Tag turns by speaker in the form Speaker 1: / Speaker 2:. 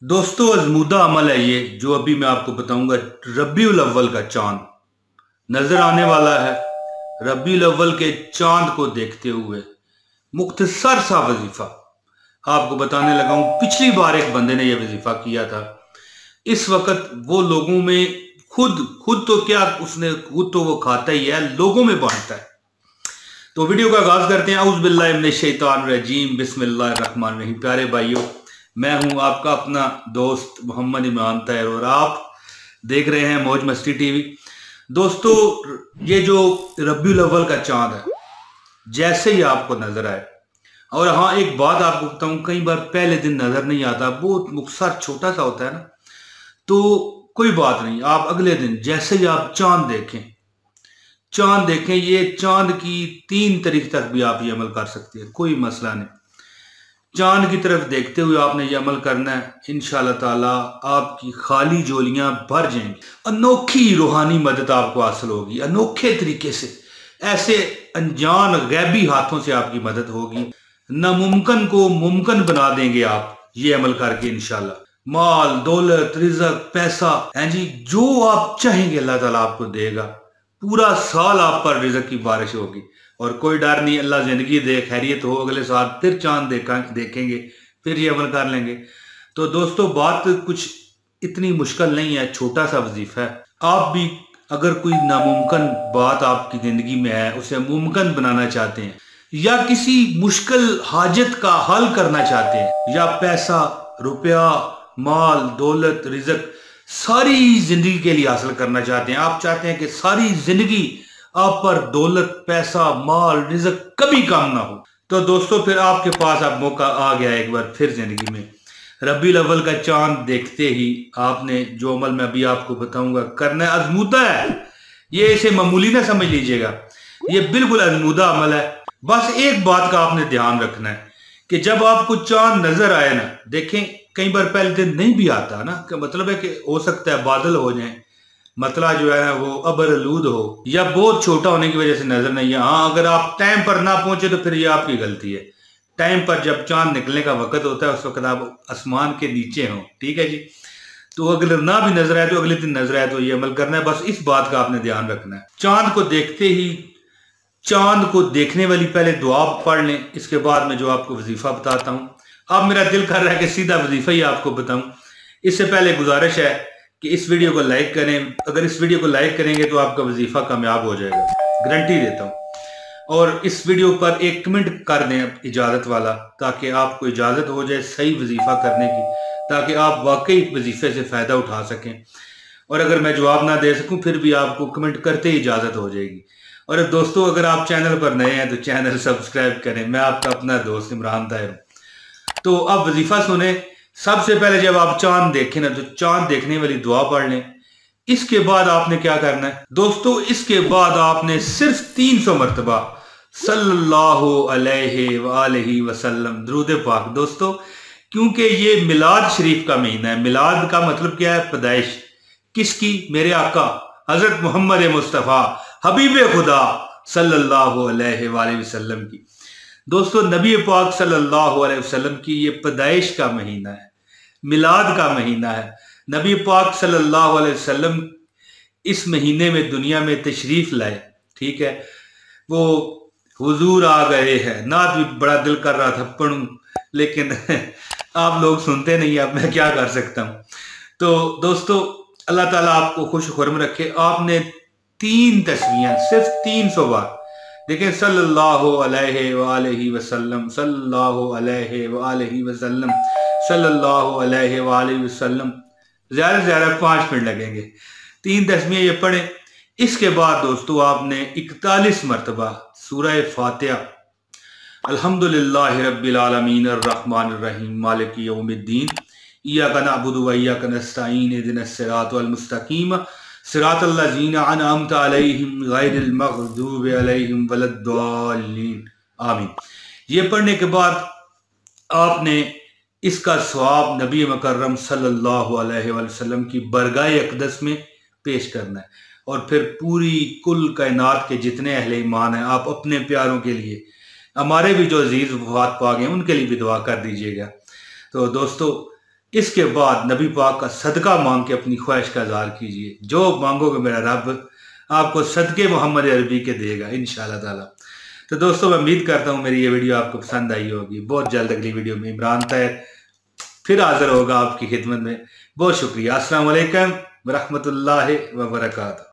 Speaker 1: दोस्तों अज़मूदा अमल है ये जो अभी मैं आपको बताऊंगा। रबीउल अव्वल का चांद नजर आने वाला है। रबीउल अव्वल के चांद को देखते हुए मुख्तसर सा वजीफा आपको बताने लगा हूं। पिछली बार एक बंदे ने यह वजीफा किया था। इस वक्त वो लोगों में खुद खुद तो क्या, उसने खुद तो वो खाता ही है, लोगों में बांटता है। तो वीडियो का आगाज करते हैं। औज़ु बिल्लाहि मिनश शैतानिर रजीम, बिस्मिल्लाहिर रहमानिर रहीम। प्यारे भाइयों, मैं हूं आपका अपना दोस्त मोहम्मद इमरान ताहिर और आप देख रहे हैं मौज मस्ती टीवी। दोस्तों, ये जो रबीउल अव्वल का चांद है, जैसे ही आपको नजर आए, और हाँ एक बात आपको बताऊं, कई बार पहले दिन नजर नहीं आता, बहुत मुख्तसर छोटा सा होता है ना, तो कोई बात नहीं, आप अगले दिन जैसे ही आप चांद देखें, ये चांद की 3 तारीख तक भी आप ये अमल कर सकते हैं, कोई मसला नहीं। चांद की तरफ देखते हुए आपने ये अमल करना है। इंशाअल्लाह ताला आपकी खाली झोलियां भर जाएंगी। अनोखी रूहानी मदद आपको हासिल होगी, अनोखे तरीके से, ऐसे अनजान गैबी हाथों से आपकी मदद होगी। नामुमकिन को मुमकिन बना देंगे आप ये अमल करके इंशाअल्लाह। माल, दौलत, रिज़्क, पैसा है जी, जो आप चाहेंगे अल्लाह ताला आपको देगा। पूरा साल आप पर रिज़्क की बारिश होगी और कोई डर नहीं। अल्लाह जिंदगी दे, खैरियत हो, अगले साल फिर चांद देखेंगे, फिर ये अमल कर लेंगे। तो दोस्तों, बात कुछ इतनी मुश्किल नहीं है, छोटा सा वजीफा है। आप भी अगर कोई नामुमकिन बात आपकी जिंदगी में है, उसे मुमकिन बनाना चाहते हैं, या किसी मुश्किल हाजत का हल करना चाहते हैं, या पैसा, रुपया, माल, दौलत, रिज़्क सारी जिंदगी के लिए हासिल करना चाहते हैं, आप चाहते हैं कि सारी जिंदगी आप पर दौलत, पैसा, माल, रिज़्क कभी कम ना हो, तो दोस्तों फिर आपके पास अब मौका आ गया एक बार फिर जिंदगी में। रबीउल अव्वल का चांद देखते ही आपने जो अमल मैं अभी आपको बताऊंगा करना है। अज़मूदा है ये, इसे मामूली ना समझ लीजिएगा, ये बिल्कुल अज़मूदा अमल है। बस एक बात का आपने ध्यान रखना है कि जब आपको चांद नजर आए ना, देखें कई बार पहले दिन नहीं भी आता ना, क्या मतलब है कि हो सकता है बादल हो जाए, मतला जो है ना वो अबरलूद हो, या बहुत छोटा होने की वजह से नजर नहीं है। हाँ, अगर आप टाइम पर ना पहुंचे तो फिर ये आपकी गलती है। टाइम पर जब चांद निकलने का वक्त होता है, उस वक्त आप आसमान के नीचे हो, ठीक है जी। तो अगर ना भी नजर आए तो अगले दिन नजर आए तो ये अमल करना है। बस इस बात का आपने ध्यान रखना है। चांद को देखते ही, चांद को देखने वाली पहले दुआ पढ़ लें, इसके बाद मैं जो आपको वजीफा बताता हूँ। अब मेरा दिल कर रहा है कि सीधा वजीफा ही आपको बताऊं। इससे पहले गुजारिश है कि इस वीडियो को लाइक करें। अगर इस वीडियो को लाइक करेंगे तो आपका वजीफा कामयाब हो जाएगा, गारंटी देता हूं। और इस वीडियो पर एक कमेंट कर दें इजाजत वाला, ताकि आपको इजाजत हो जाए सही वजीफा करने की, ताकि आप वाकई वजीफे से फायदा उठा सकें। और अगर मैं जवाब ना दे सकूं फिर भी आपको कमेंट करते ही इजाजत हो जाएगी। और दोस्तों, अगर आप चैनल पर नए हैं तो चैनल सब्सक्राइब करें। मैं आपका अपना दोस्त इमरान ताहिर हूं। तो अब वजीफा सुने। सबसे पहले जब आप चांद देखें ना, तो चांद देखने वाली दुआ पढ़ लें। इसके बाद आपने क्या करना है दोस्तों, इसके बाद आपने सिर्फ 300 मरतबा सल्लल्लाहु अलैहि वसल्लम दुरूद पाक। दोस्तों, क्योंकि ये मिलाद शरीफ का महीना है। मिलाद का मतलब क्या है? पैदाइश किसकी? मेरे आका हजरत मोहम्मद मुस्तफ़ा हबीब खुदा सल्लल्लाहु अलैहि वसल्लम की। दोस्तों, नबी पाक सल्लल्लाहु अलैहि वसल्लम की ये पैदाइश का महीना है, मिलाद का महीना है। नबी पाक सल्लल्लाहु अलैहि वसल्लम इस महीने में दुनिया में तशरीफ लाए, ठीक है। वो हुजूर आ गए हैं। नात भी बड़ा दिल कर रहा था पढ़ूं, लेकिन आप लोग सुनते नहीं, अब मैं क्या कर सकता हूं। तो दोस्तों, अल्लाह ताला आपको खुश खुरम रखे। आपने 3 तस्वीरें सिर्फ 300 बार देखें, सल्लल्लाहु अलैहि वसल्लम, सल्लल्लाहु अलैहि वसल्लम, सल्लल्लाहु अलैहि वसल्लम। ज्यादा से ज्यादा 5 मिनट लगेंगे। 3 तस्वीरें ये पढ़ें। इसके बाद दोस्तों आपने 41 मरतबा सूरह फातिहा, अल्हम्दुलिल्लाहि रब्बिल आलमीन अर्रहमानिर रहीम मालिकी यौमिद्दीन इय्याका नअबुदु व इय्याका नस्तईन इहदिनस सिरातल मुस्तकीम सिरातल लज़ीना अनअमता अलैहिम गैरिल मग़दूबि अलैहिम वलद्दाल्लीन, आमीन। ये पढ़ने के बाद आपने इसका सवाब नबी मुकर्रम सल्लल्लाहु अलैहि वसल्लम की बरगाह अक़दस में पेश करना है। और फिर पूरी कुल कायनात के जितने अहले ईमान हैं, आप अपने प्यारों के लिए, हमारे भी जो अजीज वफात पा गए उनके लिए भी दुआ कर दीजिएगा। तो दोस्तों, اس کے بعد نبی پاک کا صدقہ مانگ کے اپنی خواہش کا اظہار کیجئے، جو مانگو گے میرا رب آپ کو صدقے محمد عربی کے دے گا انشاءاللہ تعالی۔ تو دوستوں میں امید کرتا ہوں میری یہ ویڈیو آپ کو پسند آئی ہوگی۔ بہت جلد اگلی ویڈیو میں عمران طاہر پھر حاضر ہوگا آپ کی خدمت میں۔ بہت شکریہ۔ السلام علیکم ورحمۃ اللہ وبرکاتہ۔